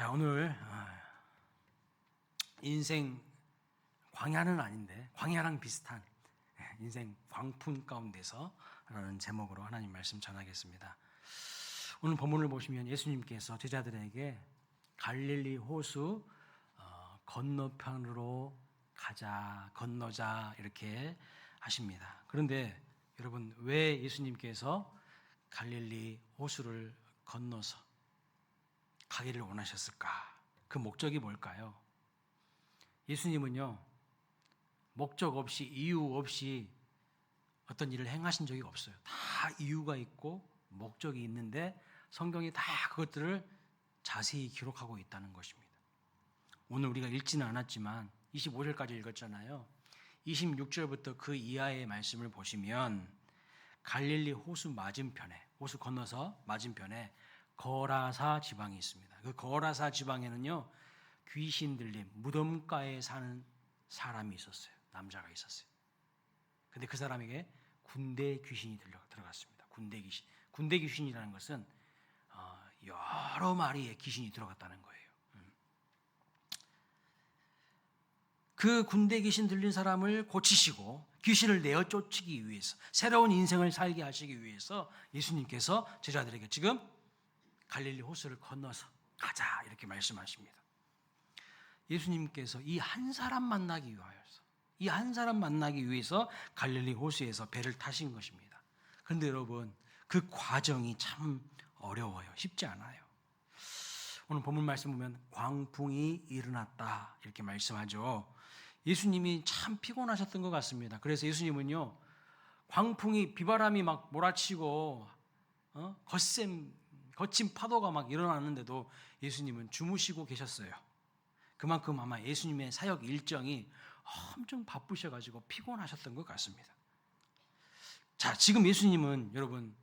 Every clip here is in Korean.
자, 오늘 인생 광야는 아닌데 광야랑 비슷한 인생 광풍 가운데서 라는 제목으로 하나님 말씀 전하겠습니다. 오늘 본문을 보시면 예수님께서 제자들에게 갈릴리 호수 건너편으로 가자, 건너자 이렇게 하십니다. 그런데 여러분, 왜 예수님께서 갈릴리 호수를 건너서 가기를 원하셨을까? 그 목적이 뭘까요? 예수님은요, 목적 없이, 이유 없이 어떤 일을 행하신 적이 없어요. 다 이유가 있고 목적이 있는데 성경이 다 그것들을 자세히 기록하고 있다는 것입니다. 오늘 우리가 읽지는 않았지만 25절까지 읽었잖아요. 26절부터 그 이하의 말씀을 보시면 갈릴리 호수 맞은편에, 호수 건너서 맞은편에 거라사 지방이 있습니다. 그 거라사 지방에는요, 귀신 들린 무덤가에 사는 사람이 있었어요. 남자가 있었어요. 근데 그 사람에게 군대 귀신이 들어갔습니다. 군대 귀신. 군대 귀신이라는 것은 여러 마리의 귀신이 들어갔다는 거예요. 그 군대 귀신 들린 사람을 고치시고 귀신을 내어 쫓기 위해서, 새로운 인생을 살게 하시기 위해서 예수님께서 제자들에게 지금 갈릴리 호수를 건너서 가자 이렇게 말씀하십니다. 예수님께서 이 한 사람 만나기 위해서 갈릴리 호수에서 배를 타신 것입니다. 그런데 여러분, 그 과정이 참 어려워요. 쉽지 않아요. 오늘 본문 말씀 보면 광풍이 일어났다 이렇게 말씀하죠. 예수님이 참 피곤하셨던 것 같습니다. 그래서 예수님은요, 광풍이, 비바람이 막 몰아치고 거친 파도가 막 일어나는데도 예수님은 주무시고 계셨어요. 그만큼 아마 예수님의 사역 일정이 엄청 바쁘셔가지고 피곤하셨던 것 같습니다. 자, 지금 예수님은 여러분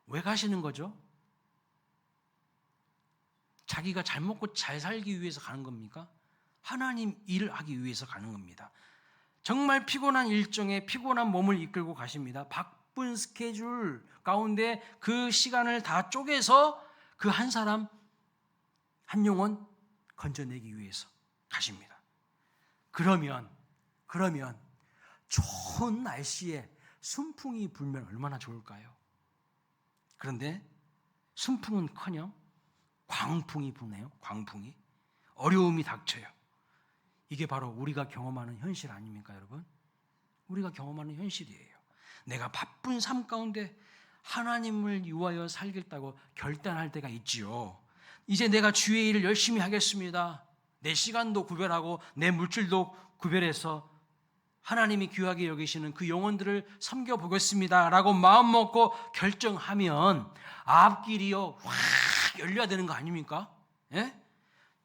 왜 가시는 거죠? 자기가 잘 먹고 잘 살기 위해서 가는 겁니까? 하나님 일을 하기 위해서 가는 겁니다. 정말 피곤한 일정에 피곤한 몸을 이끌고 가십니다. 바쁜 스케줄 가운데 그 시간을 다 쪼개서 그 한 사람, 한 영혼 건져내기 위해서 가십니다. 그러면 좋은 날씨에 순풍이 불면 얼마나 좋을까요? 그런데 순풍은커녕 광풍이 부네요. 광풍이. 어려움이 닥쳐요. 이게 바로 우리가 경험하는 현실 아닙니까, 여러분? 우리가 경험하는 현실이에요. 내가 바쁜 삶 가운데 하나님을 위하여 살겠다고 결단할 때가 있지요. 이제 내가 주의 일을 열심히 하겠습니다. 내 시간도 구별하고 내 물질도 구별해서 하나님이 귀하게 여기시는 그 영혼들을 섬겨보겠습니다 라고 마음먹고 결정하면 앞길이요 확 열려야 되는 거 아닙니까? 예?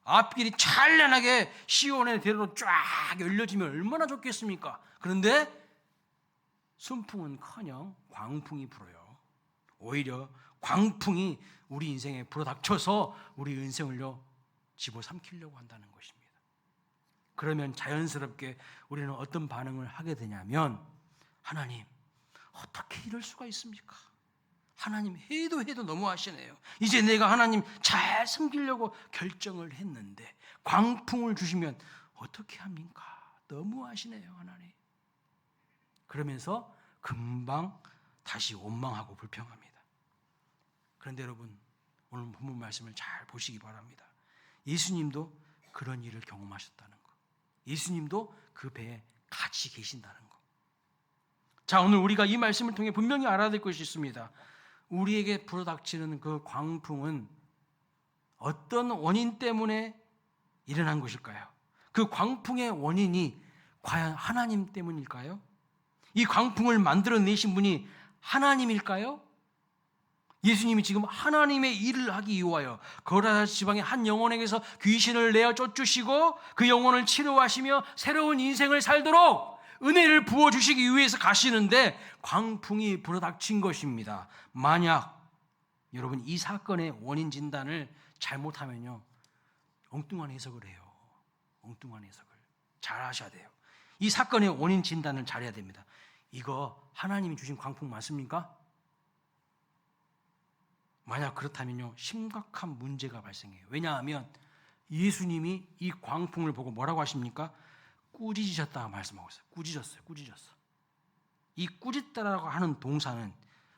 앞길이 찬란하게 시온의 대로로 쫙 열려지면 얼마나 좋겠습니까? 그런데 순풍은커녕 광풍이 불어요. 오히려 광풍이 우리 인생에 불어닥쳐서 우리 인생을요 집어삼키려고 한다는 것입니다. 그러면 자연스럽게 우리는 어떤 반응을 하게 되냐면, 하나님 어떻게 이럴 수가 있습니까? 하나님 해도 너무하시네요. 이제 내가 하나님 잘 섬기려고 결정을 했는데 광풍을 주시면 어떻게 합니까? 너무하시네요, 하나님. 그러면서 금방 다시 원망하고 불평합니다. 그런데 여러분, 오늘 본문 말씀을 잘 보시기 바랍니다. 예수님도 그런 일을 경험하셨다는 것, 예수님도 그 배에 같이 계신다는 것. 자, 오늘 우리가 이 말씀을 통해 분명히 알아야 될 것이 있습니다. 우리에게 불어닥치는 그 광풍은 어떤 원인 때문에 일어난 것일까요? 그 광풍의 원인이 과연 하나님 때문일까요? 이 광풍을 만들어내신 분이 하나님일까요? 예수님이 지금 하나님의 일을 하기 위하여 거라사 지방의 한 영혼에게서 귀신을 내어 쫓으시고 그 영혼을 치료하시며 새로운 인생을 살도록 은혜를 부어주시기 위해서 가시는데 광풍이 불어닥친 것입니다. 만약 여러분 이 사건의 원인 진단을 잘못하면요 엉뚱한 해석을 해요. 엉뚱한 해석을 잘 하셔야 돼요. 이 사건의 원인 진단을 잘해야 됩니다. 이거 하나님이 주신 광풍 맞습니까? 만약 그렇다면요 심각한 문제가 발생해요. 왜냐하면 예수님이 이 광풍을 보고 뭐라고 하십니까? 꾸짖으셨다고 말씀하고 있어요. 꾸짖었어. 이 꾸짖다라고 하는 동사는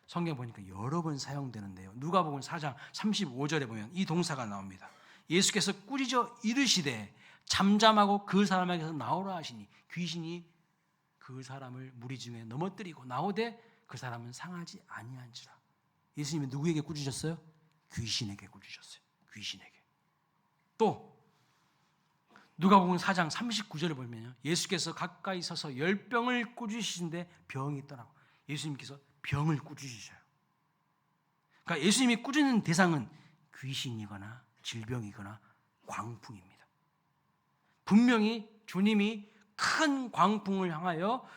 성경 보니까 여러 번 사용되는데요. 누가복음 4장 35절에 보면 이 동사가 나옵니다. 예수께서 꾸짖어 이르시되 잠잠하고 그 사람에게서 나오라 하시니 귀신이 그 사람을 무리 중에 넘어뜨리고 나오되 그 사람은 상하지 아니한지라. 예수님이 누구에게 꾸짖으셨어요? 귀신에게 꾸짖으셨어요. 귀신에게. 또 누가복음 4장 39절을 보면요, 예수께서 가까이 서서 열병을 꾸짖으시는데 병이 떠나고, 예수님께서 병을 꾸짖으셔요. 그러니까 예수님이 꾸짖는 대상은 귀신이거나 질병이거나 광풍입니다. 분명히 주님이 큰 광풍을 향하여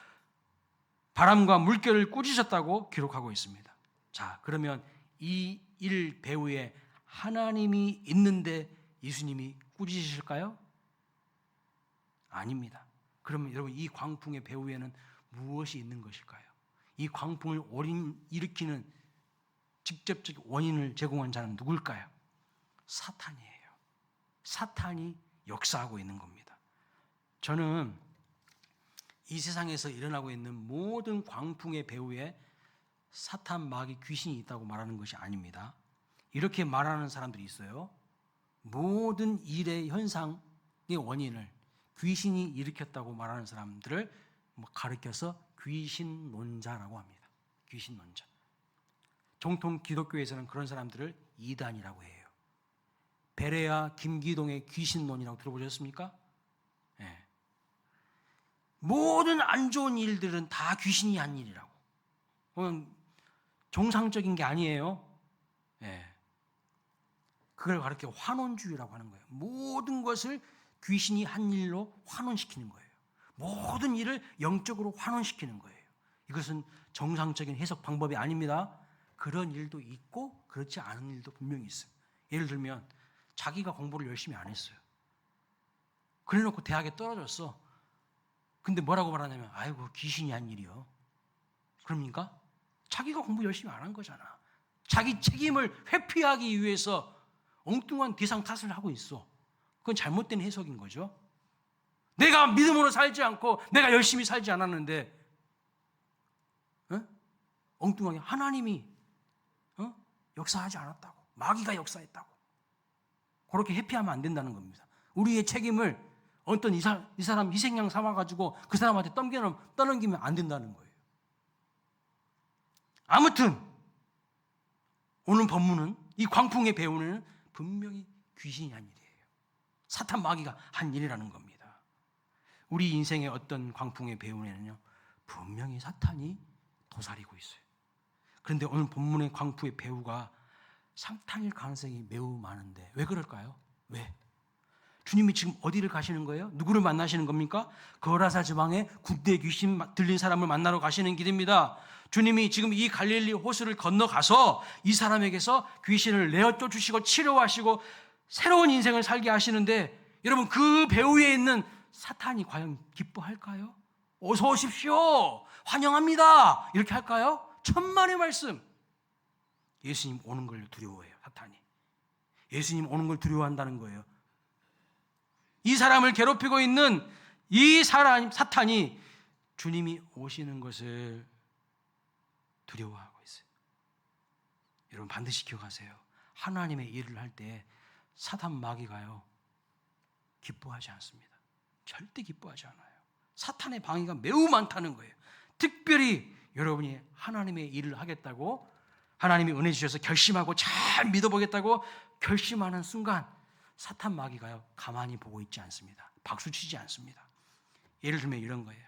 바람과 물결을 꾸짖으셨다고 기록하고 있습니다. 자, 그러면 이 일 배후에 하나님이 있는데 예수님이 꾸짖으실까요? 아닙니다. 그러면 여러분, 이 광풍의 배후에는 무엇이 있는 것일까요? 이 광풍을 일으키는 직접적 원인을 제공한 자는 누굴까요? 사탄이에요. 사탄이 역사하고 있는 겁니다. 저는 이 세상에서 일어나고 있는 모든 광풍의 배후에 사탄, 마귀, 귀신이 있다고 말하는 것이 아닙니다. 이렇게 말하는 사람들이 있어요. 모든 일의 현상의 원인을 귀신이 일으켰다고 말하는 사람들을 가르쳐서 귀신론자라고 합니다. 귀신론자. 정통 기독교에서는 그런 사람들을 이단이라고 해요. 베레아 김기동의 귀신론이라고 들어보셨습니까? 네. 모든 안 좋은 일들은 다 귀신이 한 일이라고. 정상적인 게 아니에요. 네. 그걸 가르쳐 환원주의라고 하는 거예요. 모든 것을 귀신이 한 일로 환원시키는 거예요. 모든 일을 영적으로 환원시키는 거예요. 이것은 정상적인 해석 방법이 아닙니다. 그런 일도 있고 그렇지 않은 일도 분명히 있어요. 예를 들면 자기가 공부를 열심히 안 했어요. 그래놓고 대학에 떨어졌어. 근데 뭐라고 말하냐면 아이고 귀신이 한 일이요. 그럽니까? 자기가 공부 열심히 안 한 거잖아. 자기 책임을 회피하기 위해서 엉뚱한 기상 탓을 하고 있어. 그건 잘못된 해석인 거죠. 내가 믿음으로 살지 않고 내가 열심히 살지 않았는데 엉뚱하게 하나님이 역사하지 않았다고, 마귀가 역사했다고 그렇게 회피하면 안 된다는 겁니다. 우리의 책임을 어떤 이 사람 희생양 삼아가지고 그 사람한테 떠넘기면 안 된다는 거예요. 아무튼 오늘 본문은 이 광풍의 배후는 분명히 귀신이 한 일이에요. 사탄 마귀가 한 일이라는 겁니다. 우리 인생의 어떤 광풍의 배후에는요 분명히 사탄이 도사리고 있어요. 그런데 오늘 본문의 광풍의 배후가 사탄일 가능성이 매우 많은데 왜 그럴까요? 왜? 주님이 지금 어디를 가시는 거예요? 누구를 만나시는 겁니까? 거라사 지방에 군대 귀신 들린 사람을 만나러 가시는 길입니다. 주님이 지금 이 갈릴리 호수를 건너가서 이 사람에게서 귀신을 내어 쫓으시고 치료하시고 새로운 인생을 살게 하시는데 여러분 그 배후에 있는 사탄이 과연 기뻐할까요? 어서 오십시오. 환영합니다. 이렇게 할까요? 천만의 말씀. 예수님 오는 걸 두려워해요. 사탄이. 예수님 오는 걸 두려워한다는 거예요. 이 사람을 괴롭히고 있는 이 사탄이 주님이 오시는 것을 두려워하고 있어요. 여러분 반드시 기억하세요. 하나님의 일을 할 때 사탄 마귀가요 기뻐하지 않습니다. 절대 기뻐하지 않아요. 사탄의 방해가 매우 많다는 거예요. 특별히 여러분이 하나님의 일을 하겠다고 하나님이 은혜 주셔서 결심하고 잘 믿어보겠다고 결심하는 순간 사탄 마귀가요 가만히 보고 있지 않습니다. 박수치지 않습니다. 예를 들면 이런 거예요.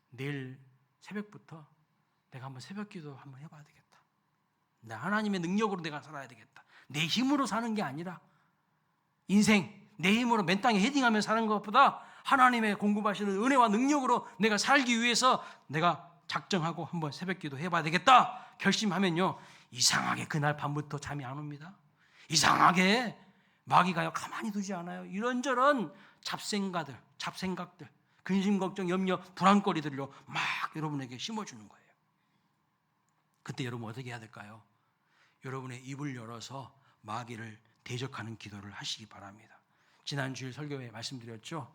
내일 새벽부터 내가 한번 새벽기도 한번 해봐야 되겠다. 나 하나님의 능력으로 내가 살아야 되겠다. 내 힘으로 사는 게 아니라 인생 내 힘으로 맨 땅에 헤딩하며 사는 것보다 하나님의 공급하시는 은혜와 능력으로 내가 살기 위해서 내가 작정하고 한번 새벽기도 해봐야 되겠다 결심하면요 이상하게 그날 밤부터 잠이 안 옵니다. 이상하게 마귀가요 가만히 두지 않아요. 이런저런 잡생각들, 근심, 걱정, 염려, 불안거리들로 막 여러분에게 심어주는 거예요. 그때 여러분 어떻게 해야 될까요? 여러분의 입을 열어서 마귀를 대적하는 기도를 하시기 바랍니다. 지난 주일 설교에 말씀드렸죠.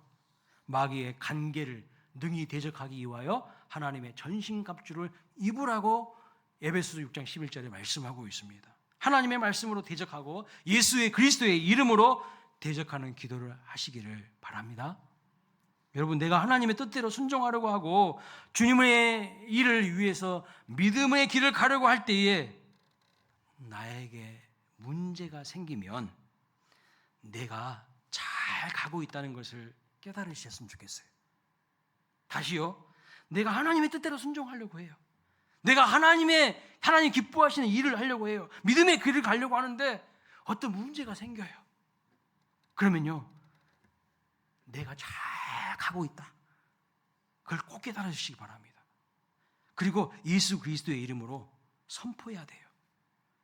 마귀의 간계를 능히 대적하기 위하여 하나님의 전신갑주를 입으라고 에베소서 6장 11절에 말씀하고 있습니다. 하나님의 말씀으로 대적하고 예수의 그리스도의 이름으로 대적하는 기도를 하시기를 바랍니다. 여러분, 내가 하나님의 뜻대로 순종하려고 하고 주님의 일을 위해서 믿음의 길을 가려고 할 때에 나에게 문제가 생기면 내가 잘 가고 있다는 것을 깨달으셨으면 좋겠어요. 다시요. 내가 하나님의 뜻대로 순종하려고 해요. 내가 하나님 기뻐하시는 일을 하려고 해요. 믿음의 길을 가려고 하는데 어떤 문제가 생겨요. 그러면요, 내가 잘 가고 있다. 그걸 꼭 깨달아 주시기 바랍니다. 그리고 예수 그리스도의 이름으로 선포해야 돼요.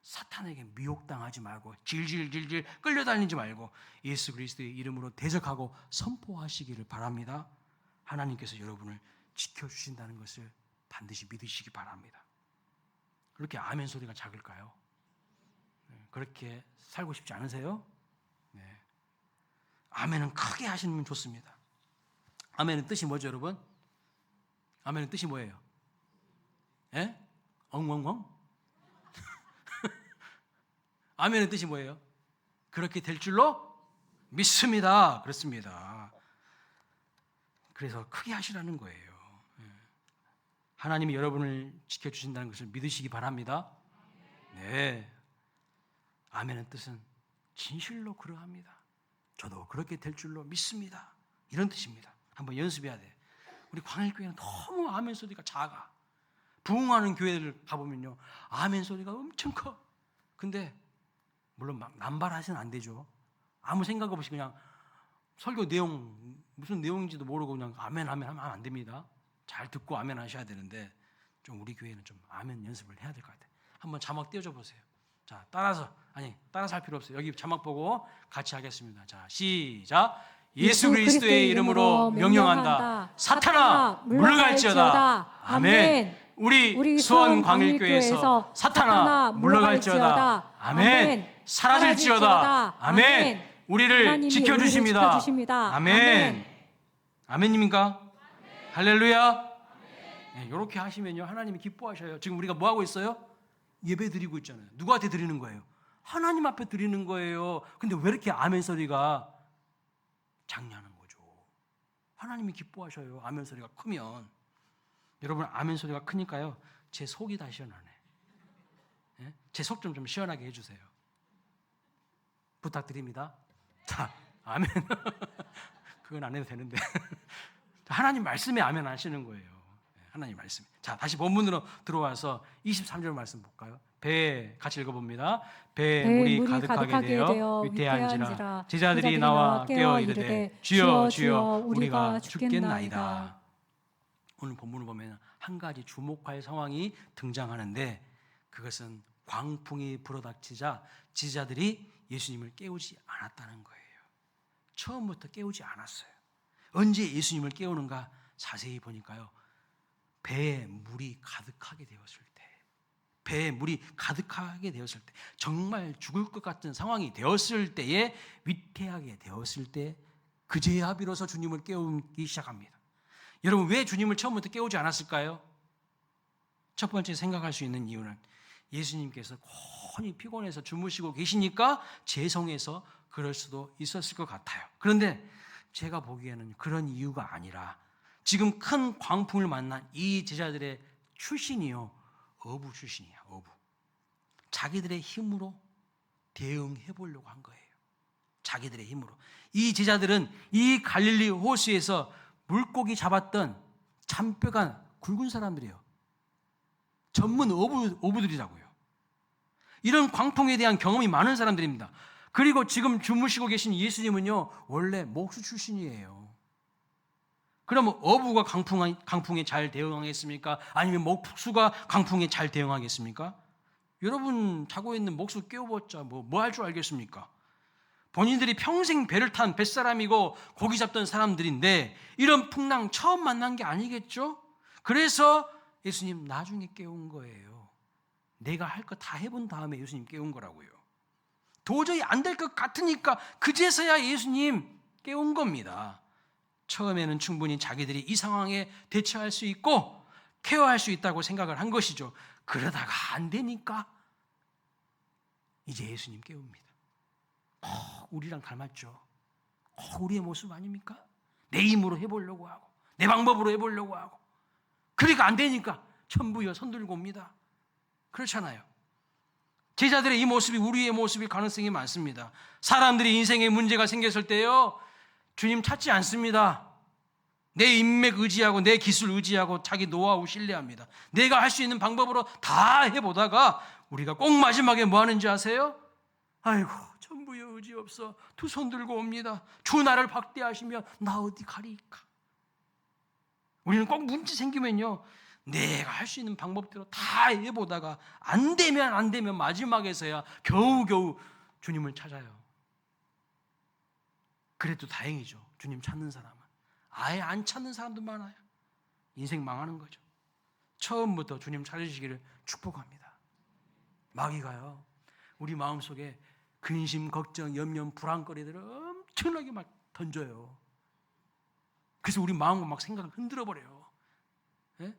사탄에게 미혹당하지 말고 질질질질 끌려다니지 말고 예수 그리스도의 이름으로 대적하고 선포하시기를 바랍니다. 하나님께서 여러분을 지켜주신다는 것을 반드시 믿으시기 바랍니다. 그렇게 아멘 소리가 작을까요? 그렇게 살고 싶지 않으세요? 네. 아멘은 크게 하시면 좋습니다. 아멘은 뜻이 뭐죠, 여러분? 아멘은 뜻이 뭐예요? 예? 엉엉엉? 아멘은 뜻이 뭐예요? 그렇게 될 줄로 믿습니다. 그렇습니다. 그래서 크게 하시라는 거예요. 하나님이 여러분을 지켜주신다는 것을 믿으시기 바랍니다. 네. 아멘의 뜻은 진실로 그러합니다. 저도 그렇게 될 줄로 믿습니다. 이런 뜻입니다. 한번 연습해야 돼. 우리 광일교회는 너무 아멘 소리가 작아. 부흥하는 교회를 가보면요, 아멘 소리가 엄청 커. 근데 물론 막 남발하시면 안 되죠. 아무 생각 없이 그냥 설교 내용 무슨 내용인지도 모르고 그냥 아멘 아멘 하면 안 됩니다. 잘 듣고 아멘 하셔야 되는데 좀 우리 교회는 좀 아멘 연습을 해야 될 것 같아요. 한번 자막 띄워줘 보세요. 자, 따라서 할 필요 없어요. 여기 자막 보고 같이 하겠습니다. 자, 시작. 예수 그리스도의 이름으로 명령한다. 사탄아 물러갈지어다. 아멘. 우리 수원 광일교회에서 사탄아 물러갈지어다. 아멘. 사라질지어다. 아멘. 우리를 지켜주십니다. 아멘. 아멘입니까? 할렐루야. 네, 이렇게 하시면요, 하나님이 기뻐하셔요. 지금 우리가 뭐 하고 있어요? 예배 드리고 있잖아요. 누구한테 드리는 거예요? 하나님 앞에 드리는 거예요. 근데 왜 이렇게 아멘 소리가 작냐는 거죠. 하나님이 기뻐하셔요. 아멘 소리가 크면. 여러분, 아멘 소리가 크니까요, 제 속이 다 시원하네. 네? 제 속 좀 시원하게 해주세요. 부탁드립니다. 자, 아멘. 그건 안 해도 되는데. 하나님 말씀에 아멘 하시는 거예요. 하나님 말씀. 자, 다시 본문으로 들어와서 23절 말씀 볼까요? 배 같이 읽어봅니다. 배 물이 가득하게 되어 위태한지라 제자들이 나와 깨어 이르되 주여 주여 우리가 죽겠나이다. 오늘 본문을 보면 한 가지 주목할 상황이 등장하는데 그것은 광풍이 불어닥치자 제자들이 예수님을 깨우지 않았다는 거예요. 처음부터 깨우지 않았어요. 언제 예수님을 깨우는가 자세히 보니까요, 배에 물이 가득하게 되었을 때, 배에 물이 가득하게 되었을 때, 정말 죽을 것 같은 상황이 되었을 때에, 위태하게 되었을 때, 그제야 비로소 주님을 깨우기 시작합니다. 여러분, 왜 주님을 처음부터 깨우지 않았을까요? 첫 번째 생각할 수 있는 이유는 예수님께서 곤히 피곤해서 주무시고 계시니까 죄송해서 그럴 수도 있었을 것 같아요. 그런데 제가 보기에는 그런 이유가 아니라 지금 큰 광풍을 만난 이 제자들의 출신이요, 어부 출신이야. 어부. 자기들의 힘으로 대응해 보려고 한 거예요. 자기들의 힘으로. 이 제자들은 이 갈릴리 호수에서 물고기 잡았던 잔뼈가 굵은 사람들이에요. 전문 어부들이라고요. 이런 광풍에 대한 경험이 많은 사람들입니다. 그리고 지금 주무시고 계신 예수님은요, 원래 목수 출신이에요. 그러면 어부가 강풍에 잘 대응하겠습니까? 아니면 목수가 강풍에 잘 대응하겠습니까? 여러분, 자고 있는 목수 깨워봤자 뭐 할 줄 알겠습니까? 본인들이 평생 배를 탄 뱃사람이고 고기 잡던 사람들인데 이런 풍랑 처음 만난 게 아니겠죠? 그래서 예수님 나중에 깨운 거예요. 내가 할 거 다 해본 다음에 예수님 깨운 거라고요. 도저히 안 될 것 같으니까 그제서야 예수님 깨운 겁니다. 처음에는 충분히 자기들이 이 상황에 대처할 수 있고 케어할 수 있다고 생각을 한 것이죠. 그러다가 안 되니까 이제 예수님 깨웁니다. 우리랑 닮았죠. 우리의 모습 아닙니까? 내 힘으로 해보려고 하고 내 방법으로 해보려고 하고 그러니까 안 되니까 천부여 손 들고 옵니다. 그렇잖아요. 제자들의 이 모습이 우리의 모습일 가능성이 많습니다. 사람들이 인생에 문제가 생겼을 때요, 주님 찾지 않습니다. 내 인맥 의지하고 내 기술 의지하고 자기 노하우 신뢰합니다. 내가 할 수 있는 방법으로 다 해보다가 우리가 꼭 마지막에 뭐 하는지 아세요? 아이고 천부여 의지 없어 두 손 들고 옵니다. 주 나를 박대하시며 나 어디 가리까. 우리는 꼭 문제 생기면요, 내가 할 수 있는 방법대로 다 해보다가 안 되면 마지막에서야 겨우겨우 주님을 찾아요. 그래도 다행이죠. 주님 찾는 사람은. 아예 안 찾는 사람도 많아요. 인생 망하는 거죠. 처음부터 주님 찾으시기를 축복합니다. 마귀가요, 우리 마음속에 근심, 걱정, 염려, 불안거리들을 엄청나게 막 던져요. 그래서 우리 마음과 막 생각을 흔들어 버려요. 예?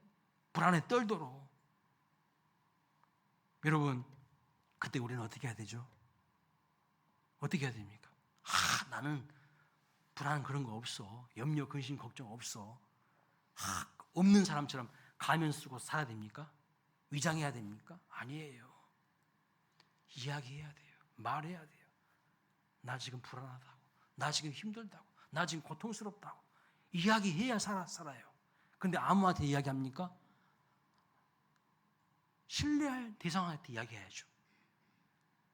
불안에 떨도록. 여러분, 그때 우리는 어떻게 해야 되죠? 어떻게 해야 됩니까? 나는 불안 그런 거 없어. 염려, 근심, 걱정 없어. 없는 사람처럼 가면 쓰고 살아야 됩니까? 위장해야 됩니까? 아니에요. 이야기해야 돼요. 말해야 돼요. 나 지금 불안하다고. 나 지금 힘들다고. 나 지금 고통스럽다고. 이야기해야 살아요. 그런데 아무한테 이야기합니까? 신뢰할 대상한테 이야기해야죠.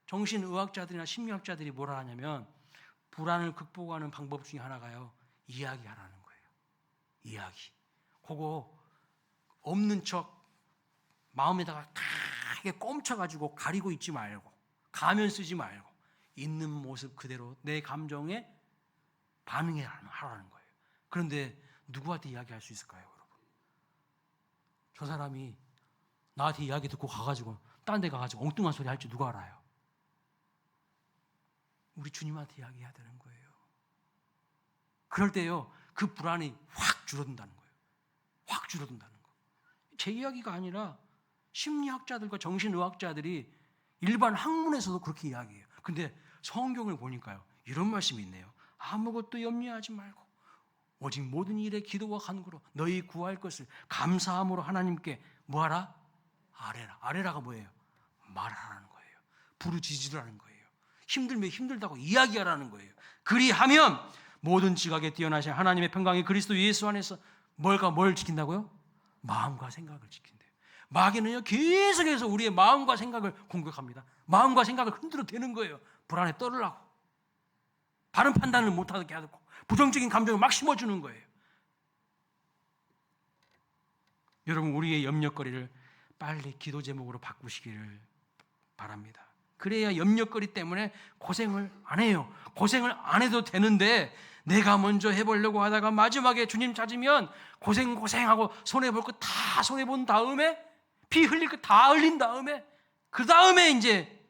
정신의학자들이나 심리학자들이 뭐라 하냐면 불안을 극복하는 방법 중에 하나가요, 이야기하라는 거예요. 이야기. 그거 없는 척 마음에다가 크게 꼼쳐가지고 가리고 있지 말고 가면 쓰지 말고 있는 모습 그대로 내 감정에 반응하라는 거예요. 그런데 누구한테 이야기할 수 있을까요, 여러분? 저 사람이 나한테 이야기 듣고 가가지고 딴 데 가가지고 엉뚱한 소리 할지 누가 알아요? 우리 주님한테 이야기해야 되는 거예요. 그럴 때요, 그 불안이 확 줄어든다는 거예요. 확 줄어든다는 거. 제 이야기가 아니라 심리학자들과 정신의학자들이 일반 학문에서도 그렇게 이야기해요. 근데 성경을 보니까요, 이런 말씀이 있네요. 아무것도 염려하지 말고 오직 모든 일에 기도와 간구로 너희 구할 것을 감사함으로 하나님께 뭐하라? 아뢰라. 아뢰라가 뭐예요? 말하라는 거예요. 부르짖으라는 거예요. 힘들면 힘들다고 이야기하라는 거예요. 그리하면 모든 지각에 뛰어나신 하나님의 평강이 그리스도 예수 안에서 뭘 지킨다고요? 마음과 생각을 지킨대요. 마귀는요, 계속해서 우리의 마음과 생각을 공격합니다. 마음과 생각을 흔들어 대는 거예요. 불안에 떨으라고. 바른 판단을 못하게 하고 부정적인 감정을 막 심어주는 거예요. 여러분, 우리의 염려거리를 빨리 기도 제목으로 바꾸시기를 바랍니다. 그래야 염려거리 때문에 고생을 안 해요. 고생을 안 해도 되는데 내가 먼저 해보려고 하다가 마지막에 주님 찾으면 고생하고 손해볼 거 다 손해본 다음에 피 흘릴 거 다 흘린 다음에 그 다음에 이제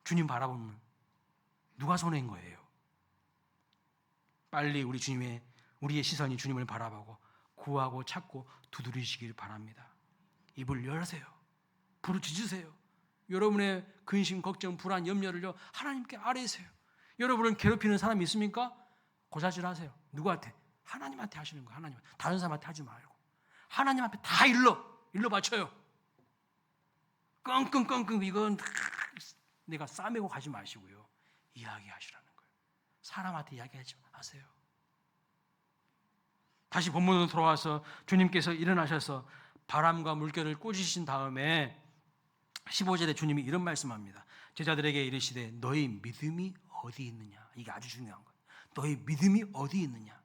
주님 바라보면 누가 손해인 거예요? 빨리 우리의 시선이 주님을 바라보고 구하고 찾고 두드리시길 바랍니다. 입을 열으세요. 부르짖으세요. 여러분의 근심, 걱정, 불안, 염려를요, 하나님께 아뢰세요. 여러분은 괴롭히는 사람이 있습니까? 고사질 하세요. 누구한테? 하나님한테 하시는 거예요. 하나님. 다른 사람한테 하지 말고 하나님 앞에 다 일러 바쳐요. 끙끙 이건 내가 싸매고 가지 마시고요, 이야기하시라는 거예요. 사람한테 이야기하지 마세요. 다시 본문으로 돌아와서 주님께서 일어나셔서 바람과 물결을 꾸짖으신 다음에 15절에 주님이 이런 말씀합니다. 제자들에게 이르시되 너희 믿음이 어디 있느냐. 이게 아주 중요한 거예요. 너희 믿음이 어디 있느냐.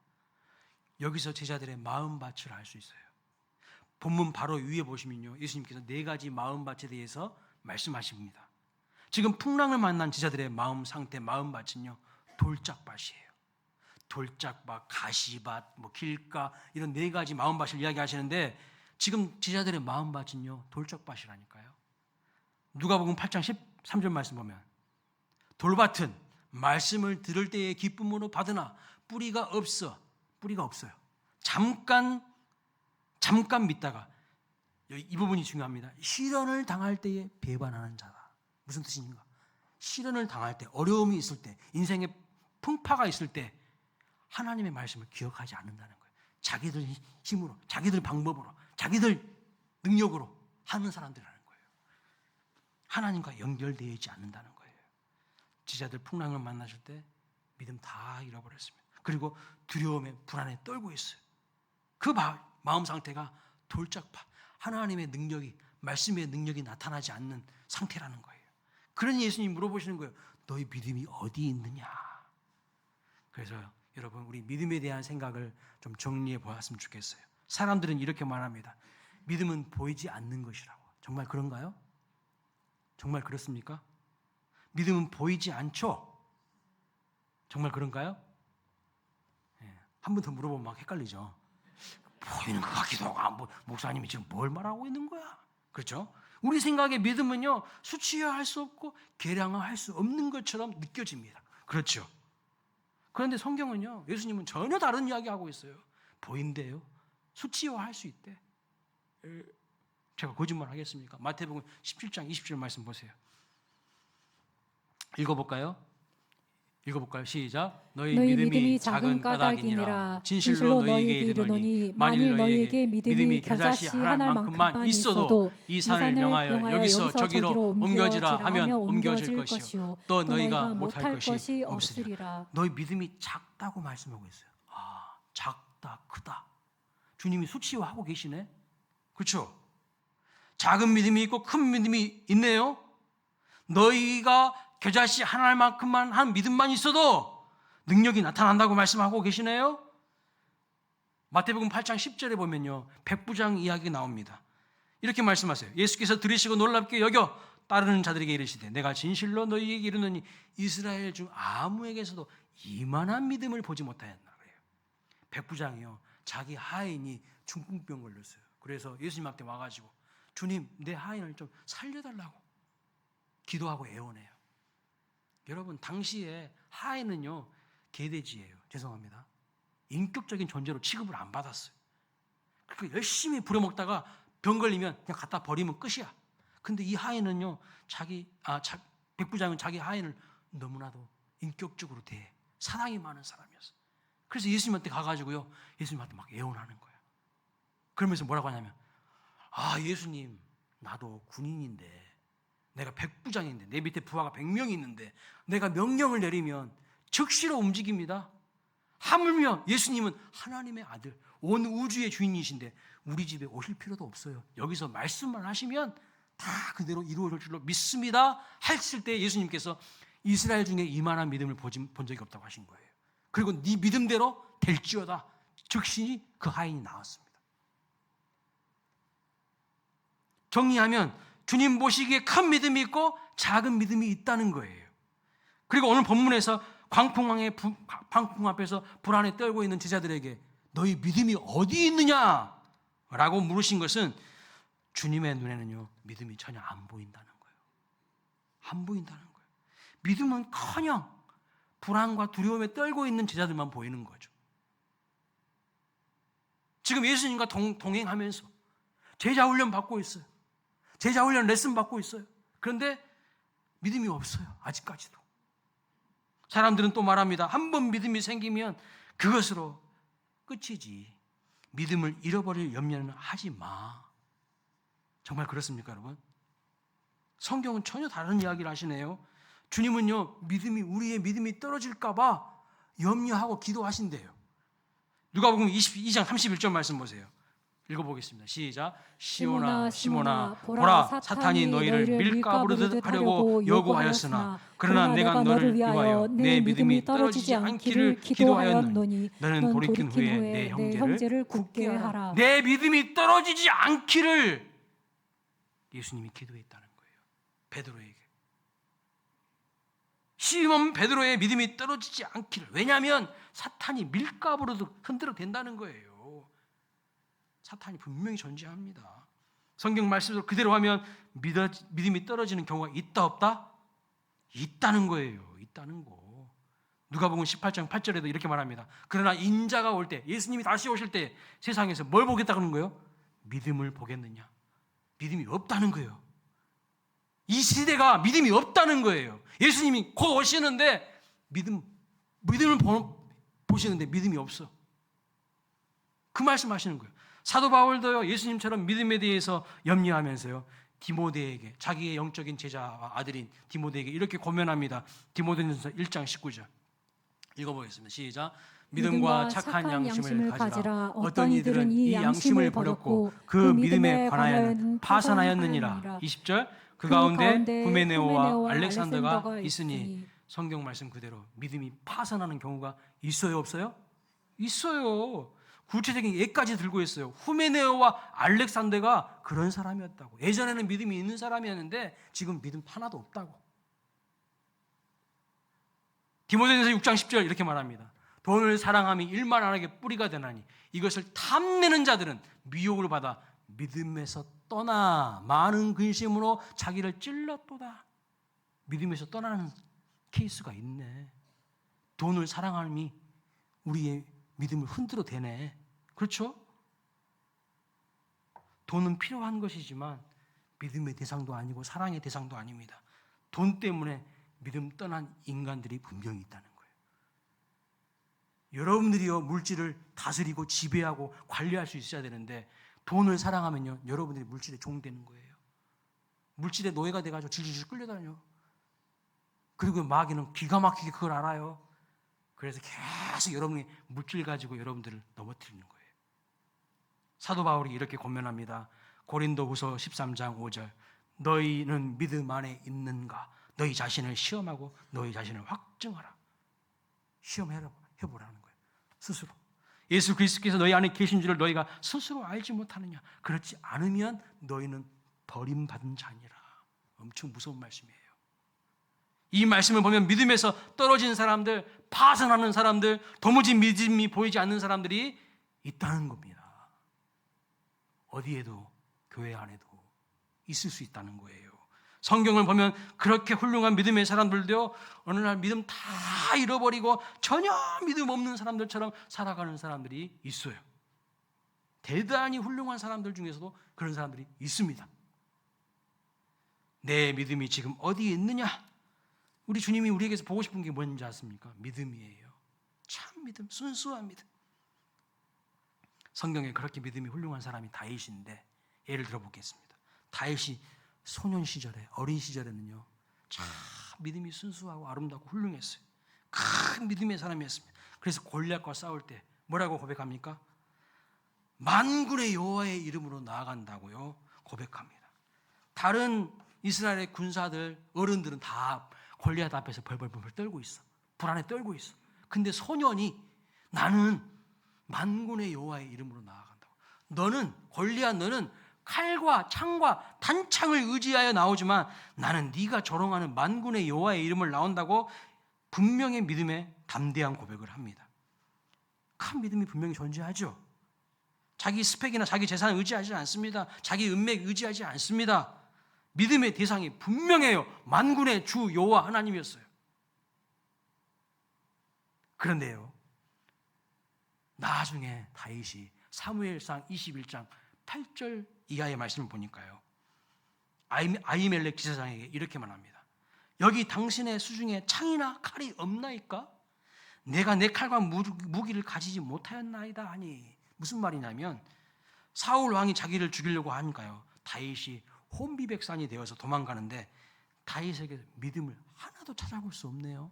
여기서 제자들의 마음밭을 알 수 있어요. 본문 바로 위에 보시면요, 예수님께서 4가지 마음밭에 대해서 말씀하십니다. 지금 풍랑을 만난 제자들의 마음 상태, 마음밭은요, 돌짝밭이에요. 돌짝밭, 가시밭, 길가, 이런 4가지 마음밭을 이야기하시는데 지금 제자들의 마음밭은요, 돌짝밭이라니까요. 누가복음 8장 13절 말씀 보면 돌밭은 말씀을 들을 때의 기쁨으로 받으나 뿌리가 없어요. 잠깐 믿다가, 이 부분이 중요합니다. 시련을 당할 때에 배반하는 자다. 무슨 뜻인가? 시련을 당할 때, 어려움이 있을 때, 인생의 풍파가 있을 때 하나님의 말씀을 기억하지 않는다는 거예요. 자기들 힘으로, 자기들 방법으로, 자기들 능력으로 하는 사람들이라는 거예요. 하나님과 연결되어 있지 않는다는 거예요. 지자들 풍랑을 만나실 때 믿음 다 잃어버렸습니다. 그리고 두려움에 불안에 떨고 있어요. 그 마음 상태가 돌짝파, 하나님의 능력이, 말씀의 능력이 나타나지 않는 상태라는 거예요. 그러니 예수님이 물어보시는 거예요. 너희 믿음이 어디 있느냐? 그래서 여러분, 우리 믿음에 대한 생각을 좀 정리해 보았으면 좋겠어요. 사람들은 이렇게 말합니다. 믿음은 보이지 않는 것이라고. 정말 그런가요? 정말 그렇습니까? 믿음은 보이지 않죠? 정말 그런가요? 한 번 더 물어보면 막 헷갈리죠. 보이는 것 같기도 하고, 목사님이 지금 뭘 말하고 있는 거야? 그렇죠? 우리 생각에 믿음은요, 수치화할 수 없고 계량화할 수 없는 것처럼 느껴집니다. 그렇죠? 그런데 성경은요, 예수님은 전혀 다른 이야기하고 있어요. 보인대요. 수치화할 수 있대. 제가 거짓말 하겠습니까? 마태복음 17장 27절 말씀 보세요. 읽어볼까요? 시작. 너희 믿음이 작은 까닭이니라. 진실로 너희에게 이르노니 만일 너희에게 믿음이 겨자씨 하나만큼만 있어도 이 산을 명하여 여기서 저기로 옮겨지라 하면 옮겨질 것이요 또 너희가 못할 것이 없으리라. 너희 믿음이 작다고 말씀하고 있어요. 작다, 크다. 주님이 수치화하고 계시네. 그렇죠? 작은 믿음이 있고 큰 믿음이 있네요. 너희가 겨자씨 하나만큼만 한 믿음만 있어도 능력이 나타난다고 말씀하고 계시네요. 마태복음 8장 10절에 보면요, 백부장 이야기가 나옵니다. 이렇게 말씀하세요. 예수께서 들으시고 놀랍게 여겨 따르는 자들에게 이르시되 내가 진실로 너희에게 이르노니 이스라엘 중 아무에게서도 이만한 믿음을 보지 못하였나. 그래요. 백부장이요, 자기 하인이 중풍병 걸렸어요. 그래서 예수님 앞에 와가지고 주님, 내 하인을 좀 살려달라고 기도하고 애원해요. 여러분, 당시에 하인은요, 개돼지예요. 죄송합니다. 인격적인 존재로 취급을 안 받았어요. 그러니까 열심히 부려먹다가 병 걸리면 그냥 갖다 버리면 끝이야. 근데 이 하인은요, 백부장은 자기 하인을 너무나도 인격적으로 대해 사랑이 많은 사람이었어요. 그래서 예수님한테 가가지고요, 예수님한테 막 애원하는 거예요. 그러면서 뭐라고 하냐면, 예수님, 나도 군인인데, 내가 백부장인데, 내 밑에 부하가 100명이 있는데 내가 명령을 내리면 즉시로 움직입니다. 하물며 예수님은 하나님의 아들, 온 우주의 주인이신데 우리 집에 오실 필요도 없어요. 여기서 말씀만 하시면 다 그대로 이루어질 줄로 믿습니다 했을 때 예수님께서 이스라엘 중에 이만한 믿음을 본 적이 없다고 하신 거예요. 그리고 네 믿음대로 될지어다. 즉시 그 하인이 나왔습니다. 정리하면 주님 보시기에 큰 믿음이 있고 작은 믿음이 있다는 거예요. 그리고 오늘 본문에서 광풍 앞에서 불안에 떨고 있는 제자들에게 너희 믿음이 어디 있느냐라고 물으신 것은 주님의 눈에는요, 믿음이 전혀 안 보인다는 거예요. 안 보인다는 거예요. 믿음은커녕 불안과 두려움에 떨고 있는 제자들만 보이는 거죠. 지금 예수님과 동행하면서 제자 훈련 받고 있어요. 제자 훈련 레슨 받고 있어요. 그런데 믿음이 없어요. 아직까지도. 사람들은 또 말합니다. 한 번 믿음이 생기면 그것으로 끝이지. 믿음을 잃어버릴 염려는 하지 마. 정말 그렇습니까, 여러분? 성경은 전혀 다른 이야기를 하시네요. 주님은요, 우리의 믿음이 떨어질까 봐 염려하고 기도하신대요. 누가복음 22장 31절 말씀 보세요. 읽어보겠습니다. 시작. 시몬아 보라 사탄이 너희를 밀가부르듯 하려고 요구하였으나 그러나 내가 너를 위하여 내 믿음이 떨어지지 않기를 기도하였노니 너는 돌이킨 후에 내 형제를 굳게 하라. 내 믿음이 떨어지지 않기를 예수님이 기도했다는 거예요. 베드로에게. 시몬 베드로의 믿음이 떨어지지 않기를. 왜냐하면 사탄이 밀가부르듯 흔들어 댄다는 거예요. 사탄이 분명히 존재합니다. 성경 말씀대로 그대로 하면 믿음이 떨어지는 경우가 있다 없다? 있다는 거예요. 있다는 거. 누가복음 18장 8절에도 이렇게 말합니다. 그러나 인자가 올 때, 예수님이 다시 오실 때 세상에서 뭘 보겠다 그러는 거예요? 믿음을 보겠느냐? 믿음이 없다는 거예요. 이 시대가 믿음이 없다는 거예요. 예수님이 곧 오시는데 믿음을 보시는데 믿음이 없어. 그 말씀하시는 거예요. 사도 바울도요, 예수님처럼 믿음에 대해서 염려하면서요, 디모데에게, 자기의 영적인 제자와 아들인 디모데에게 이렇게 고면합니다. 디모데전서 1장 19절 읽어보겠습니다. 시작. 믿음과 착한 양심을 가지라. 어떤 이들은 이 양심을 버렸고 그 믿음에 관하여는 파산하였느니라. 20절. 그 가운데 후메네오와 알렉산더가 있으니. 성경 말씀 그대로 믿음이 파산하는 경우가 있어요, 없어요? 있어요. 구체적인 예까지 들고 있어요. 후메네오와 알렉산더가 그런 사람이었다고. 예전에는 믿음이 있는 사람이었는데 지금 믿음 하나도 없다고. 디모데전서 6장 10절 이렇게 말합니다. 돈을 사랑함이 일만하게 뿌리가 되나니 이것을 탐내는 자들은 미혹을 받아 믿음에서 떠나 많은 근심으로 자기를 찔렀도다. 믿음에서 떠나는 케이스가 있네. 돈을 사랑함이 우리의 믿음을 흔들어 대네. 그렇죠? 돈은 필요한 것이지만 믿음의 대상도 아니고 사랑의 대상도 아닙니다. 돈 때문에 믿음 떠난 인간들이 분명히 있다는 거예요. 여러분들이요, 물질을 다스리고 지배하고 관리할 수 있어야 되는데 돈을 사랑하면요, 여러분들이 물질의 종 되는 거예요. 물질의 노예가 돼가지고 질질 끌려다녀. 그리고 마귀는 기가 막히게 그걸 알아요. 그래서 계속 여러분이 물질 가지고 여러분들을 넘어뜨리는 거예요. 사도 바울이 이렇게 권면합니다. 고린도후서 13장 5절. 너희는 믿음 안에 있는가? 너희 자신을 시험하고 너희 자신을 확증하라. 시험해보라는 거예요. 스스로. 예수 그리스도께서 너희 안에 계신 줄을 너희가 스스로 알지 못하느냐? 그렇지 않으면 너희는 버림받은 자니라. 엄청 무서운 말씀이에요. 이 말씀을 보면 믿음에서 떨어진 사람들, 파산하는 사람들, 도무지 믿음이 보이지 않는 사람들이 있다는 겁니다. 어디에도, 교회 안에도 있을 수 있다는 거예요. 성경을 보면 그렇게 훌륭한 믿음의 사람들도요, 어느 날 믿음 다 잃어버리고 전혀 믿음 없는 사람들처럼 살아가는 사람들이 있어요. 대단히 훌륭한 사람들 중에서도 그런 사람들이 있습니다. 내 믿음이 지금 어디에 있느냐? 우리 주님이 우리에게서 보고 싶은 게 뭔지 아십니까? 믿음이에요. 참 믿음, 순수한 믿음. 성경에 그렇게 믿음이 훌륭한 사람이 다윗인데 예를 들어보겠습니다. 다윗이 소년 시절에, 어린 시절에는요, 참 믿음이 순수하고 아름답고 훌륭했어요. 큰 믿음의 사람이었습니다. 그래서 골리앗과 싸울 때 뭐라고 고백합니까? 만군의 여호와의 이름으로 나아간다고요 고백합니다. 다른 이스라엘의 군사들, 어른들은 다 골리앗 앞에서 벌벌벌 떨고 있어. 불안에 떨고 있어. 근데 소년이 나는 만군의 여호와의 이름으로 나아간다고. 너는, 골리앗 너는 칼과 창과 단창을 의지하여 나오지만 나는 네가 조롱하는 만군의 여호와의 이름을 나온다고 분명히 믿음에 담대한 고백을 합니다. 큰 믿음이 분명히 존재하죠. 자기 스펙이나 자기 재산을 의지하지 않습니다. 자기 은맥 의지하지 않습니다. 믿음의 대상이 분명해요. 만군의 주 여호와 하나님이었어요. 그런데요, 나중에 다윗이 사무엘상 21장 8절 이하의 말씀을 보니까요, 아히멜렉 지사장에게 이렇게 말합니다. 여기 당신의 수중에 창이나 칼이 없나이까? 내가 내 칼과 무기를 가지지 못하였나이다 하니. 무슨 말이냐면 사울 왕이 자기를 죽이려고 하니까요, 다윗이 혼비백산이 되어서 도망가는데 다윗에게 믿음을 하나도 찾아볼 수 없네요.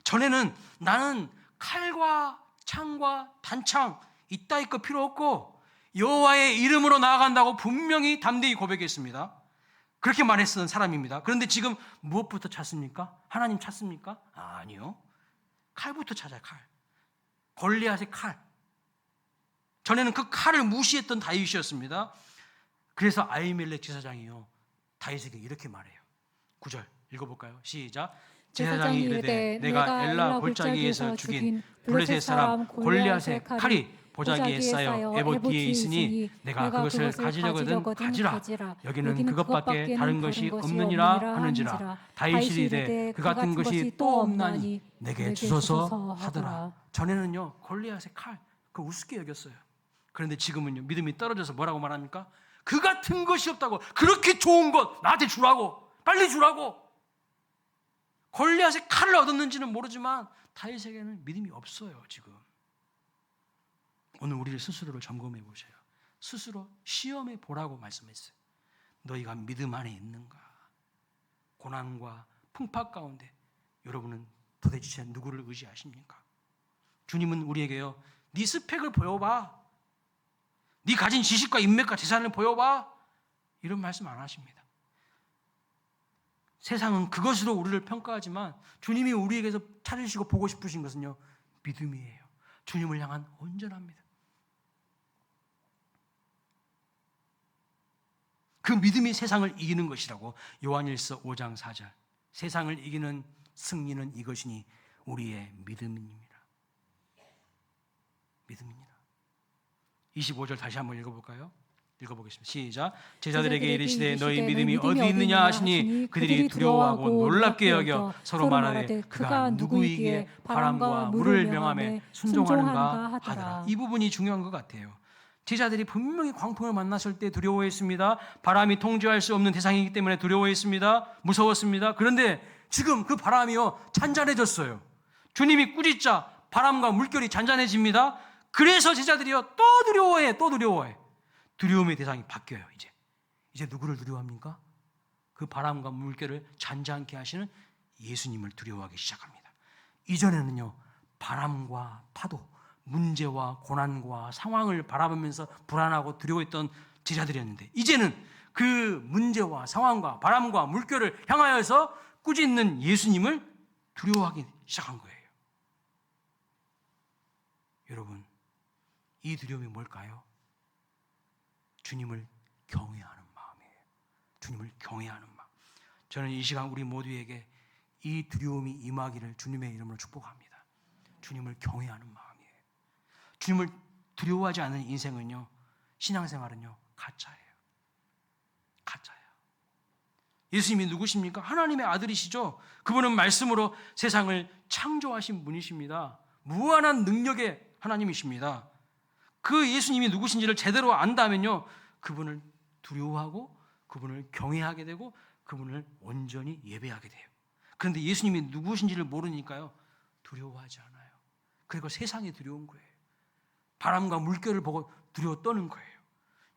전에는 나는 칼과 창과 단창 이따위 거 필요 없고 여호와의 이름으로 나아간다고 분명히 담대히 고백했습니다. 그렇게 말했던 사람입니다. 그런데 지금 무엇부터 찾습니까? 하나님 찾습니까? 아니요. 칼부터 찾아요. 칼. 골리앗의 칼. 전에는 그 칼을 무시했던 다윗이었습니다. 그래서 아히멜렉 제사장이요, 다윗에게 이렇게 말해요. 9절 읽어볼까요? 시작. 제사장이 이르되 내가 엘라 골짜기에서 죽인 블레셋 사람 골리앗의 칼이 보자기에 쌓여 에봇 뒤에 있으니 내가 그것을 가지려거든 가지라. 여기는 그것밖에 다른 것이 없느니라 하는지라. 다윗이 이르되 그 같은 것이 또 없나니 내게 주소서 하더라. 전에는요 골리앗의 칼 그 우습게 여겼어요. 그런데 지금은요 믿음이 떨어져서 뭐라고 말합니까? 그 같은 것이 없다고. 그렇게 좋은 것 나한테 주라고. 빨리 주라고. 골리앗의 칼을 얻었는지는 모르지만 다윗에게는 믿음이 없어요. 지금 오늘 우리를 스스로를 점검해 보세요. 스스로 시험해 보라고 말씀했어요. 너희가 믿음 안에 있는가? 고난과 풍파 가운데 여러분은 도대체 누구를 의지하십니까? 주님은 우리에게요 네 스펙을 보여봐. 네 가진 지식과 인맥과 재산을 보여봐. 이런 말씀 안 하십니다. 세상은 그것으로 우리를 평가하지만 주님이 우리에게서 찾으시고 보고 싶으신 것은요 믿음이에요. 주님을 향한 온전합니다. 그 믿음이 세상을 이기는 것이라고 요한일서 5장 4절. 세상을 이기는 승리는 이것이니 우리의 믿음입니다. 믿음입니다. 25절 다시 한번 읽어볼까요? 읽어보겠습니다. 시작. 제자들에게 이르시되 너희 믿음이 어디 있느냐 하시니 그들이 두려워하고 놀랍게 여겨 서로 말하되 그가 누구이기에 바람과 물을 명함에 순종하는가 하더라. 이 부분이 중요한 것 같아요. 제자들이 분명히 광풍을 만났을 때 두려워했습니다. 바람이 통제할 수 없는 대상이기 때문에 두려워했습니다. 무서웠습니다. 그런데 지금 그 바람이요 잔잔해졌어요. 주님이 꾸짖자 바람과 물결이 잔잔해집니다. 그래서 제자들이요 또 두려워해. 두려움의 대상이 바뀌어요. 이제 누구를 두려워합니까? 그 바람과 물결을 잔잔케 하시는 예수님을 두려워하기 시작합니다. 이전에는요 바람과 파도, 문제와 고난과 상황을 바라보면서 불안하고 두려워했던 제자들이었는데 이제는 그 문제와 상황과 바람과 물결을 향하여서 꾸짖는 예수님을 두려워하기 시작한 거예요. 여러분, 이 두려움이 뭘까요? 주님을 경외하는 마음이에요. 주님을 경외하는 마음. 저는 이 시간 우리 모두에게 이 두려움이 임하기를 주님의 이름으로 축복합니다. 주님을 경외하는 마음이에요. 주님을 두려워하지 않는 인생은요, 신앙생활은요, 가짜예요. 예수님이 누구십니까? 하나님의 아들이시죠. 그분은 말씀으로 세상을 창조하신 분이십니다. 무한한 능력의 하나님이십니다. 그 예수님이 누구신지를 제대로 안다면요, 그분을 두려워하고 그분을 경외하게 되고 그분을 온전히 예배하게 돼요. 그런데 예수님이 누구신지를 모르니까요, 두려워하지 않아요. 그리고 세상이 두려운 거예요. 바람과 물결을 보고 두려워 떠는 거예요.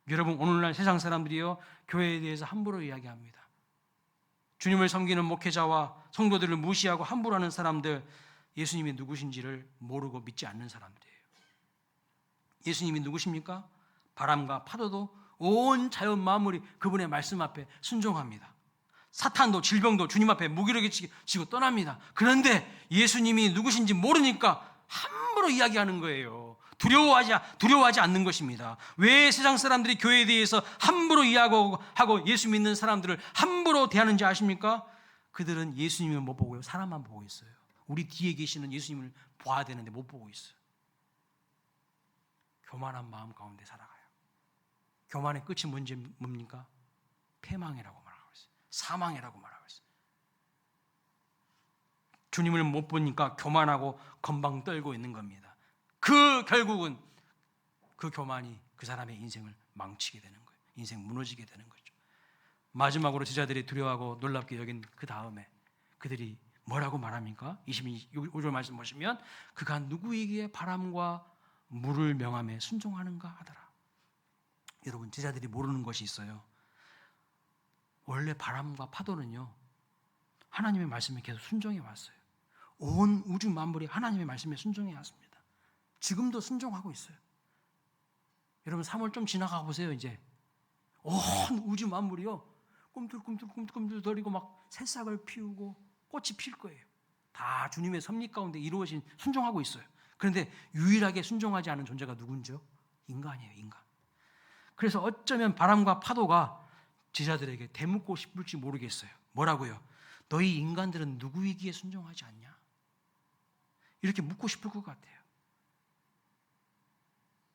여러분, 오늘날 세상 사람들이요, 교회에 대해서 함부로 이야기합니다. 주님을 섬기는 목회자와 성도들을 무시하고 함부로 하는 사람들, 예수님이 누구신지를 모르고 믿지 않는 사람들이에요. 예수님이 누구십니까? 바람과 파도도 온 자연 만물이 그분의 말씀 앞에 순종합니다. 사탄도 질병도 주님 앞에 무기력에 지고 떠납니다. 그런데 예수님이 누구신지 모르니까 함부로 이야기하는 거예요. 두려워하지 않는 것입니다. 왜 세상 사람들이 교회에 대해서 함부로 이야기하고 예수 믿는 사람들을 함부로 대하는지 아십니까? 그들은 예수님을 못 보고요, 사람만 보고 있어요. 우리 뒤에 계시는 예수님을 봐야 되는데 못 보고 있어요. 교만한 마음 가운데 살아가요. 교만의 끝이 뭡니까? 패망이라고 말하고 있어요. 사망이라고 말하고 있어요. 주님을 못 보니까 교만하고 건방 떨고 있는 겁니다. 결국은 그 교만이 그 사람의 인생을 망치게 되는 거예요. 인생 무너지게 되는 거죠. 마지막으로 제자들이 두려워하고 놀랍게 여긴 그 다음에 그들이 뭐라고 말합니까? 25절 말씀 보시면 그가 누구에게 바람과 물을 명함에 순종하는가 하더라. 여러분, 제자들이 모르는 것이 있어요. 원래 바람과 파도는요, 하나님의 말씀에 계속 순종해 왔어요. 온 우주 만물이 하나님의 말씀에 순종해 왔습니다. 지금도 순종하고 있어요. 여러분, 3월 좀 지나가 보세요. 이제 온 우주 만물이요, 꿈틀꿈틀거리고 막 새싹을 피우고 꽃이 필 거예요. 다 주님의 섭리 가운데 이루어진 순종하고 있어요. 그런데 유일하게 순종하지 않은 존재가 누군지요? 인간이에요, 인간. 그래서 어쩌면 바람과 파도가 제자들에게 대묻고 싶을지 모르겠어요. 뭐라고요? 너희 인간들은 누구이기에 순종하지 않냐? 이렇게 묻고 싶을 것 같아요.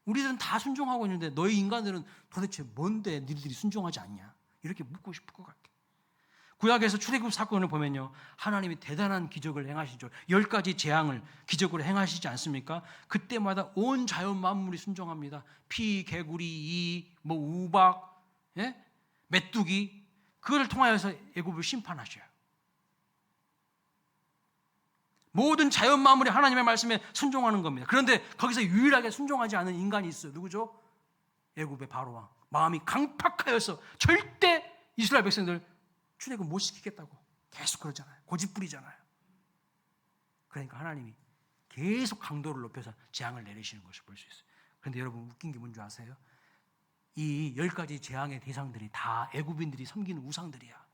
우리들은 다 순종하고 있는데 너희 인간들은 도대체 뭔데 너희들이 순종하지 않냐? 이렇게 묻고 싶을 것 같아요. 구약에서 출애굽 사건을 보면요, 하나님이 대단한 기적을 행하시죠. 10가지 재앙을 기적으로 행하시지 않습니까? 그때마다 온 자연 만물이 순종합니다. 피, 개구리, 이, 우박, 예? 메뚜기, 그걸 통하여서 애굽을 심판하셔요. 모든 자연 만물이 하나님의 말씀에 순종하는 겁니다. 그런데 거기서 유일하게 순종하지 않은 인간이 있어요. 누구죠? 애굽의 바로왕. 마음이 강팍하여서 절대 이스라엘 백성들 출애굽 못 시키겠다고 계속 그러잖아요. 고집부리잖아요. 그러니까 하나님이 계속 강도를 높여서 재앙을 내리시는 것을 볼 수 있어요. 그런데 여러분, 웃긴 게 뭔지 아세요? 이 10가지 재앙의 대상들이 다 애굽인들이 섬기는 우상들이야.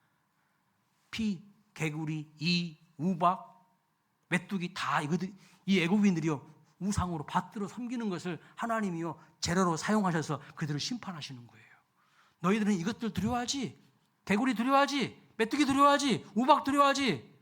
피, 개구리, 이, 우박, 메뚜기 다 이 애굽인들이요, 우상으로 받들어 섬기는 것을 하나님이요 재료로 사용하셔서 그들을 심판하시는 거예요. 너희들은 이것들 두려워하지? 개구리 두려워하지? 메뚜기 두려워하지? 우박 두려워하지?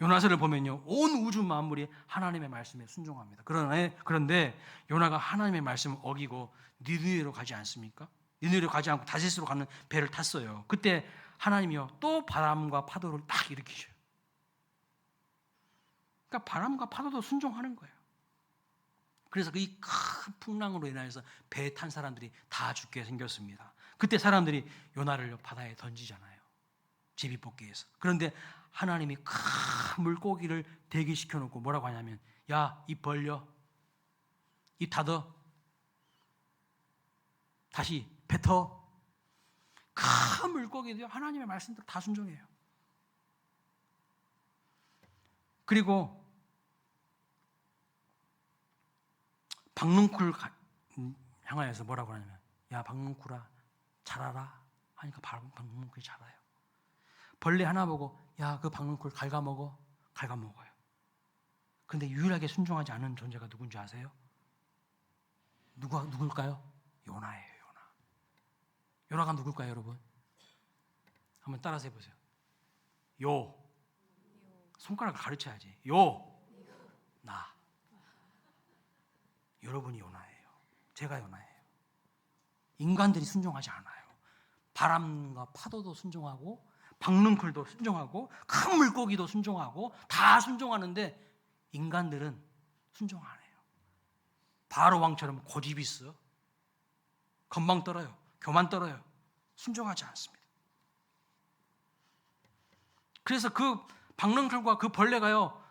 요나서를 보면요, 온 우주 만물이 하나님의 말씀에 순종합니다. 그런데 요나가 하나님의 말씀을 어기고 니느웨로 가지 않습니까? 니느웨로 가지 않고 다시스로 가는 배를 탔어요. 그때 하나님이요 또 바람과 파도를 딱 일으키셔요. 그러니까 바람과 파도도 순종하는 거예요. 그래서 이 큰 풍랑으로 인하여서 배에 탄 사람들이 다 죽게 생겼습니다. 그때 사람들이 요나를 바다에 던지잖아요. 제비뽑기에서. 그런데 하나님이 큰 물고기를 대기시켜 놓고 뭐라고 하냐면, 야, 입 벌려, 입 닫어, 다시 뱉어. 큰 물고기도요 하나님의 말씀대로 다 순종해요. 그리고 박능쿨 향하여서 뭐라고 하냐면, 야, 박능쿨아 자라라 하니까 박능쿨이 자라요. 벌레 하나 보고, 야, 그 박능쿨 갉아먹어. 갉아먹어요. 근데 유일하게 순종하지 않은 존재가 누군지 아세요? 누굴까요? 요나예요. 요나가 누굴까요, 여러분? 한번 따라서 해보세요. 요. 손가락을 가르쳐야지. 나. 여러분이 요나예요. 제가 요나예요. 인간들이 순종하지 않아요. 바람과 파도도 순종하고, 박능쿨도 순종하고, 큰 물고기도 순종하고, 다 순종하는데 인간들은 순종 안 해요. 바로 왕처럼 고집이 있어. 건방 떨어요. 교만 떨어요. 순종하지 않습니다. 그래서 그 박능쿨과 그 벌레가요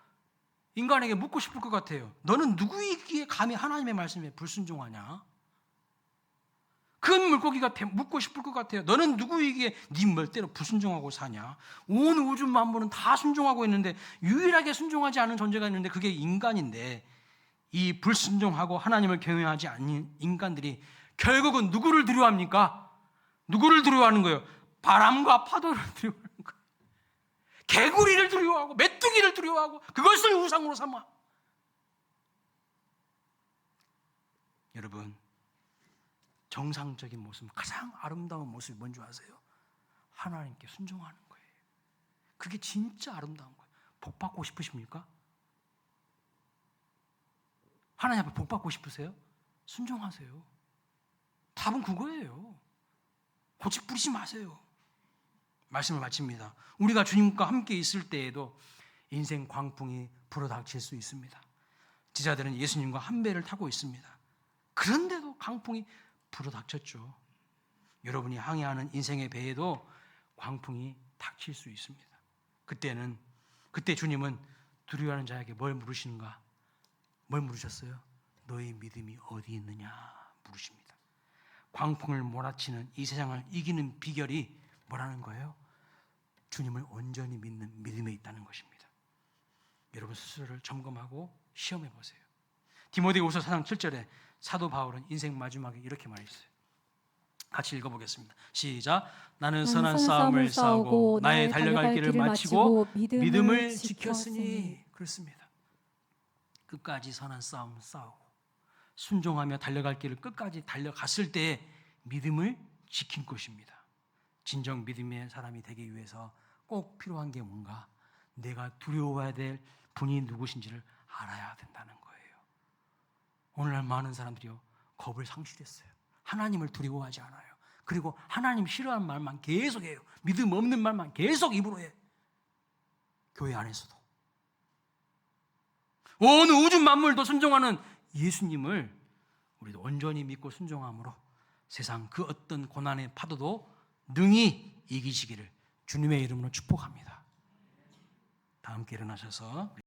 인간에게 묻고 싶을 것 같아요. 너는 누구이기에 감히 하나님의 말씀에 불순종하냐? 큰 물고기가 묻고 싶을 것 같아요. 너는 누구이기에 네 멋대로 불순종하고 사냐? 온 우주 만물은 다 순종하고 있는데 유일하게 순종하지 않은 존재가 있는데 그게 인간인데, 이 불순종하고 하나님을 경외하지 않는 인간들이 결국은 누구를 두려워합니까? 누구를 두려워하는 거예요? 바람과 파도를 두려워하는 거예요. 개구리를 두려워하고 메뚜기를 두려워하고 그것을 우상으로 삼아. 여러분, 정상적인 모습, 가장 아름다운 모습이 뭔지 아세요? 하나님께 순종하는 거예요. 그게 진짜 아름다운 거예요. 복 받고 싶으십니까? 하나님 앞에 복 받고 싶으세요? 순종하세요. 답은 그거예요. 고집 부리지 마세요. 말씀을 마칩니다. 우리가 주님과 함께 있을 때에도 인생 광풍이 불어닥칠 수 있습니다. 지자들은 예수님과 한 배를 타고 있습니다. 그런데도 광풍이 불어닥쳤죠. 여러분이 항해하는 인생의 배에도 광풍이 닥칠 수 있습니다. 그때 주님은 두려워하는 자에게 뭘 물으시는가? 뭘 물으셨어요? 너희 믿음이 어디 있느냐 물으십니다. 광풍을 몰아치는 이 세상을 이기는 비결이 뭐라는 거예요? 주님을 온전히 믿는 믿음에 있다는 것입니다. 여러분 스스로를 점검하고 시험해 보세요. 디모데후서 4장 7절에 사도 바울은 인생 마지막에 이렇게 말했어요. 같이 읽어보겠습니다. 시작. 나는 선한 싸움을 싸우고 나의 달려갈 길을 마치고 믿음을 지켰으니. 그렇습니다. 끝까지 선한 싸움 싸우고 순종하며 달려갈 길을 끝까지 달려갔을 때 믿음을 지킨 것입니다. 진정 믿음의 사람이 되기 위해서 꼭 필요한 게 뭔가? 내가 두려워해야 될 분이 누구신지를 알아야 된다는 거예요. 오늘날 많은 사람들이요, 겁을 상실했어요. 하나님을 두려워하지 않아요. 그리고 하나님 싫어하는 말만 계속해요. 믿음 없는 말만 계속 입으로 해. 교회 안에서도. 온 우주 만물도 순종하는 예수님을 우리도 온전히 믿고 순종함으로 세상 그 어떤 고난의 파도도 능히 이기시기를 주님의 이름으로 축복합니다. 다 함께 일어나셔서